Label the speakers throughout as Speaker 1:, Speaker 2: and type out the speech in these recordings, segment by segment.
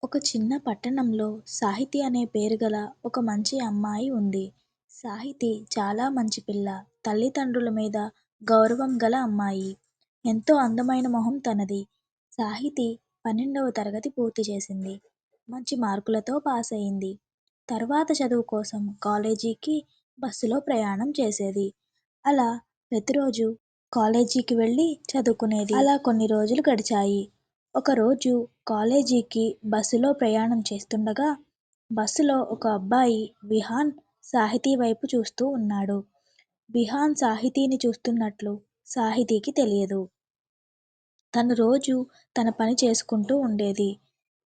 Speaker 1: ఒక చిన్న పట్టణంలో సాహితి అనే పేరు గల ఒక మంచి అమ్మాయి ఉంది. సాహితి చాలా మంచి పిల్ల. తల్లిదండ్రుల మీద గౌరవం గల అమ్మాయి. ఎంతో అందమైన మొహం తనది. సాహితి 12వ తరగతి పూర్తి చేసింది. మంచి మార్కులతో పాస్ అయింది. తర్వాత చదువు కోసం కాలేజీకి బస్సులో ప్రయాణం చేసేది. అలా ప్రతిరోజు కాలేజీకి వెళ్ళి చదువుకునేది. అలా కొన్ని రోజులు గడిచాయి. ఒకరోజు కాలేజీకి బస్సులో ప్రయాణం చేస్తుండగా బస్సులో ఒక అబ్బాయి విహాన్ సాహితీ వైపు చూస్తూ ఉన్నాడు. విహాన్ సాహితీని చూస్తున్నట్లు సాహితీకి తెలియదు. తను రోజు తన పని చేసుకుంటూ ఉండేది.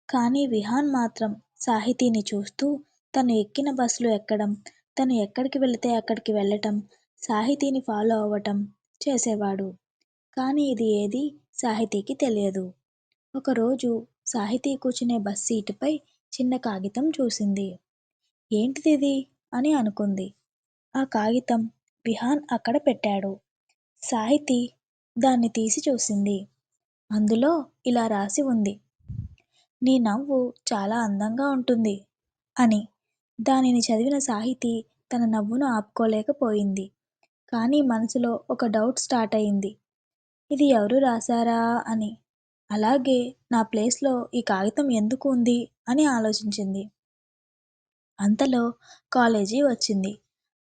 Speaker 1: కానీ విహాన్ మాత్రం సాహితీని చూస్తూ తను ఎక్కిన బస్సులో ఎక్కడం, తను ఎక్కడికి వెళితే అక్కడికి వెళ్ళటం, సాహితీని ఫాలో అవ్వటం చేసేవాడు. కానీ ఇది ఏదీ సాహితీకి తెలియదు. ఒకరోజు సాహితీ కూర్చునే బస్ సీటుపై చిన్న కాగితం చూసింది. ఏంటిదిది అని అనుకుంది. ఆ కాగితం విహాన్ అక్కడ పెట్టాడు. సాహితీ దాన్ని తీసి చూసింది. అందులో ఇలా రాసి ఉంది. నీ నవ్వు చాలా అందంగా ఉంటుంది అని. దానిని చదివిన సాహితీ తన నవ్వును ఆపుకోలేకపోయింది. కానీ మనసులో ఒక డౌట్ స్టార్ట్ అయింది. ఇది ఎవరు రాశారా అని. అలాగే నా ప్లేస్‌లో ఈ కాగితం ఎందుకు ఉంది అని ఆలోచించింది. అంతలో కాలేజీ వచ్చింది.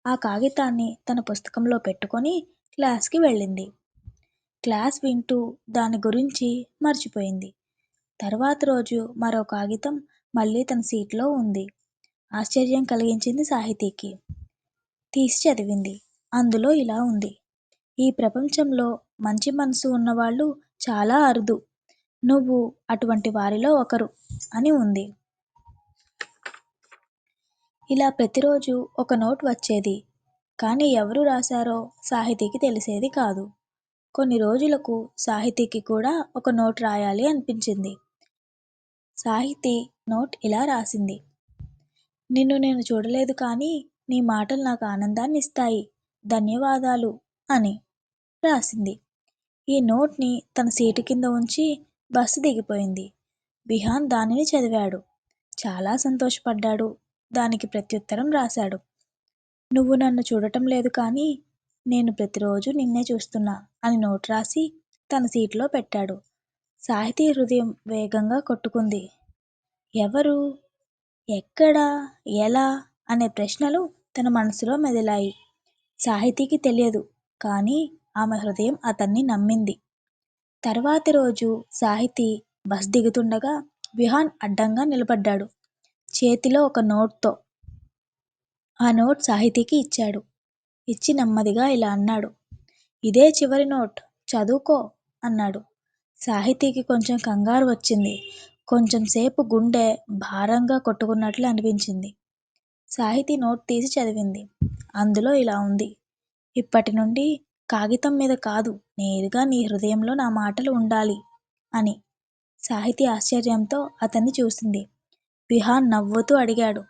Speaker 1: ఆ కాగితాన్ని తన పుస్తకంలో పెట్టుకొని క్లాస్‌కి వెళ్ళింది. క్లాస్ వింటూ దాని గురించి మర్చిపోయింది. తర్వాత రోజు మరో కాగితం మళ్ళీ తన సీట్లో ఉంది. ఆశ్చర్యం కలిగించింది సాహితీకి. తీసి చదివింది. అందులో ఇలా ఉంది. ఈ ప్రపంచంలో మంచి మనసు ఉన్నవాళ్ళు చాలా అరుదు. నువ్వు అటువంటి వారిలో ఒకరు అని ఉంది. ఇలా ప్రతిరోజు ఒక నోట్ వచ్చేది. కానీ ఎవరు రాశారో సాహితీకి తెలిసేది కాదు. కొన్ని రోజులకు సాహితీకి కూడా ఒక నోట్ రాయాలి అనిపించింది. సాహితీ నోట్ ఇలా రాసింది. నిన్ను నేను చూడలేదు కానీ నీ మాటలు నాకు ఆనందాన్ని ఇస్తాయి. ధన్యవాదాలు అని రాసింది. ఈ నోట్‌ని తన సీటు కింద ఉంచి బస్సు దిగిపోయింది. విహాన్ దానిని చదివాడు. చాలా సంతోషపడ్డాడు. దానికి ప్రత్యుత్తరం రాశాడు. నువ్వు నన్ను చూడటం లేదు కానీ నేను ప్రతిరోజు నిన్నే చూస్తున్నా అని నోట్ రాసి తన సీటులో పెట్టాడు. సాహితీ హృదయం వేగంగా కొట్టుకుంది. ఎవరు? ఎక్కడ? ఎలా? అనే ప్రశ్నలు తన మనసులో మెదిలాయి. సాహితీకి తెలియదు. కానీ ఆమె హృదయం అతన్ని నమ్మింది. తర్వాతి రోజు సాహితీ బస్ దిగుతుండగా విహాన్ అడ్డంగా నిలబడ్డాడు. చేతిలో ఒక నోట్‌తో. ఆ నోట్ సాహితీకి ఇచ్చాడు. ఇచ్చి నెమ్మదిగా ఇలా అన్నాడు. ఇదే చివరి నోట్. చదువుకో అన్నాడు. సాహితీకి కొంచెం కంగారు వచ్చింది. కొంచెం సేపు గుండె భారంగా కొట్టుకున్నట్లు అనిపించింది. సాహితీ నోట్ తీసి చదివింది. అందులో ఇలా ఉంది. ఇప్పటి నుండి కాగితం మీద కాదు నేరుగా నీ హృదయంలో నా మాటలు ఉండాలి అని. సాహితీ ఆశ్చర్యంతో అతన్ని చూసింది. విహాన్ నవ్వుతూ అడిగాడు.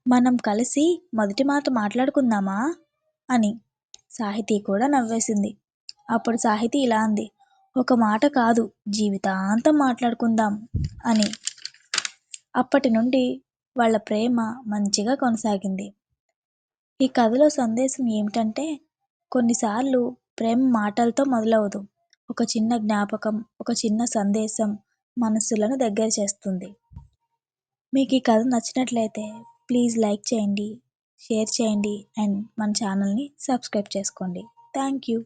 Speaker 1: మనం కలిసి మొదటి మాట మాట్లాడుకుందామా అని. సాహితీ కూడా నవ్వేసింది. అప్పుడు సాహితీ ఇలా అంది. ఒక మాట కాదు జీవితాంతం మాట్లాడుకుందాం అని. అప్పటి నుండి వాళ్ళ ప్రేమ మంచిగా కొనసాగింది. ఈ కథలో సందేశం ఏమిటంటే కొన్నిసార్లు ప్రేమ మాటలతో మొదలవదు. ఒక చిన్న జ్ఞాపకం, ఒక చిన్న సందేశం మనసులను దగ్గర చేస్తుంది. మీకు ఈ కథ నచ్చినట్లయితే ప్లీజ్ లైక్ చేయండి, షేర్ చేయండి అండ్ మన ఛానల్ని సబ్స్క్రైబ్ చేసుకోండి. Thank you.